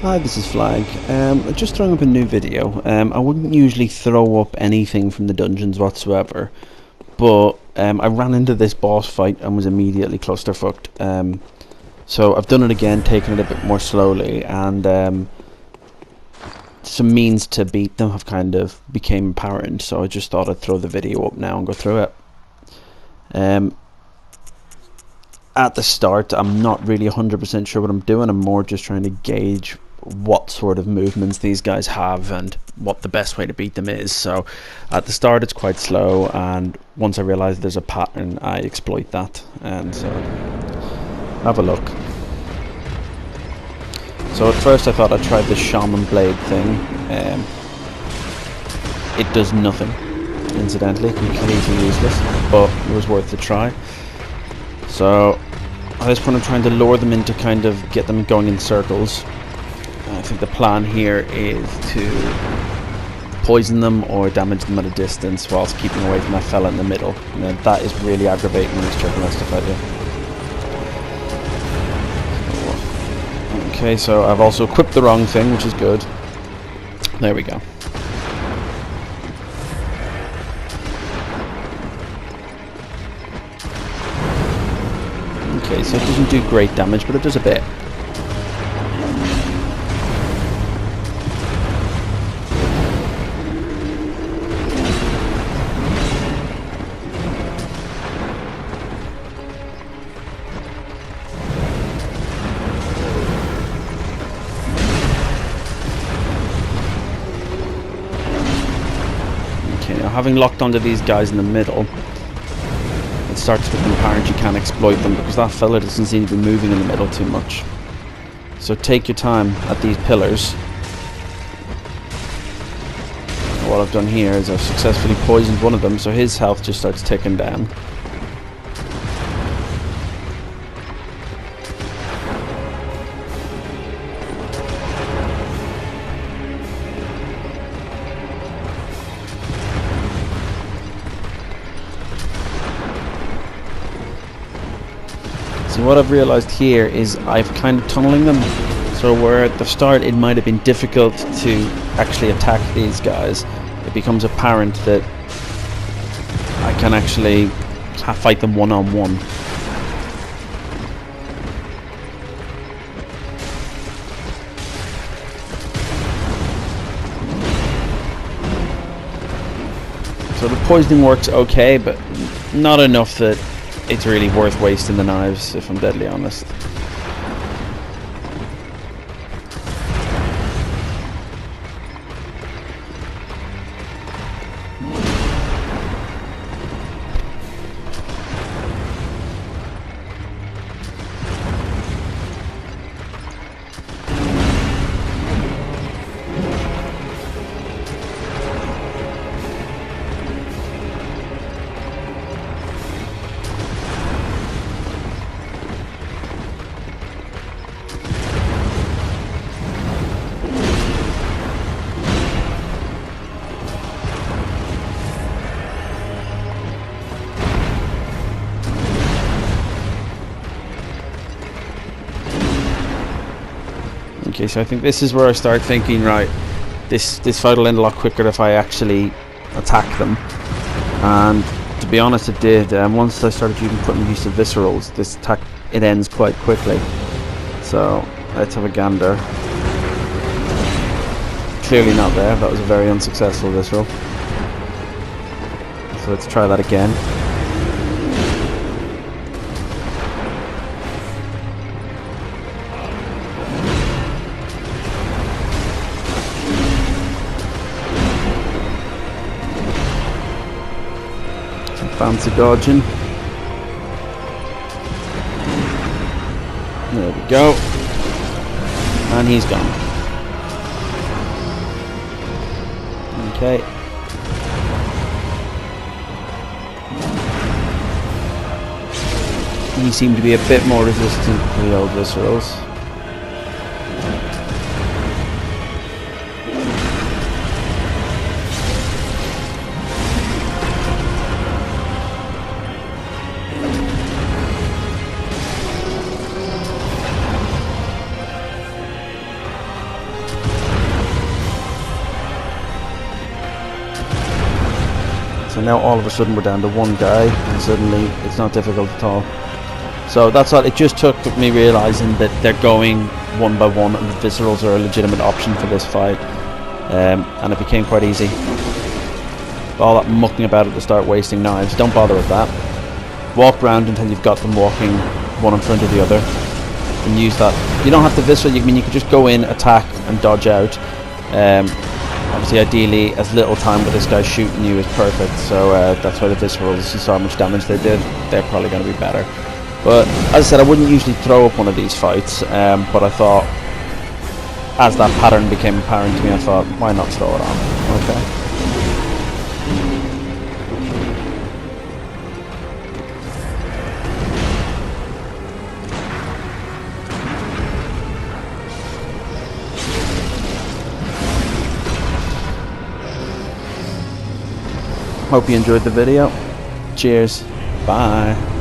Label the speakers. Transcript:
Speaker 1: Hi, this is Flag. Just throwing up a new video. I wouldn't usually throw up anything from the dungeons whatsoever, but I ran into this boss fight and was immediately clusterfucked. So I've done it again, taking it a bit more slowly, and some means to beat them have kind of became apparent. So I just thought I'd throw the video up now and go through it. At the start, I'm not really 100% sure what I'm doing. I'm more just trying to gauge what sort of movements these guys have and what the best way to beat them is. So at the start it's quite slow, and once I realise there's a pattern, I exploit that. And so have a look. So at first I thought I'd try the shaman blade thing. It does nothing, incidentally, completely useless, but it was worth a try. So at this point I'm trying to lure them in to kind of get them going in circles. I think the plan here is to poison them or damage them at a distance whilst keeping away from that fella in the middle. Now, that is really aggravating when he's chucking that stuff at you. Okay, so I've also equipped the wrong thing, which is good. There we go. Okay, so it doesn't do great damage, but it does a bit. Okay, now having locked onto these guys in the middle, it starts to become apparent you can't exploit them because that fella doesn't seem to be moving in the middle too much. So take your time at these pillars. What I've done here is I've successfully poisoned one of them, so his health just starts ticking down. So what I've realised here is I've kind of tunneling them. So where at the start it might have been difficult to actually attack these guys, it becomes apparent that I can actually fight them one-on-one. So the poisoning works okay, but not enough that it's really worth wasting the knives, if I'm deadly honest. Okay, so I think this is where I start thinking, right, this fight will end a lot quicker if I actually attack them. And to be honest, it did. Once I started putting use of viscerals, this attack, it ends quite quickly. So let's have a gander. Clearly not there. That was a very unsuccessful visceral. So let's try that again. Fancy dodging. There we go. And he's gone. Okay. He seemed to be a bit more resistant to the old viscerals. now all of a sudden we're down to one guy, and suddenly it's not difficult at all. So that's all. It just took me realising that they're going one by one, and the viscerals are a legitimate option for this fight, and it became quite easy. All that mucking about at the start, wasting knives, don't bother with that. Walk round until you've got them walking one in front of the other, and use that. You don't have to visceral. You could just go in, attack, and dodge out. Obviously, ideally, as little time with this guy shooting you is perfect. So that's why the viscerals, you saw how much damage they did. They're probably going to be better. But as I said, I wouldn't usually throw up one of these fights. But I thought, as that pattern became apparent to me, I thought, why not throw it on? Okay. Hope you enjoyed the video. Cheers. Bye.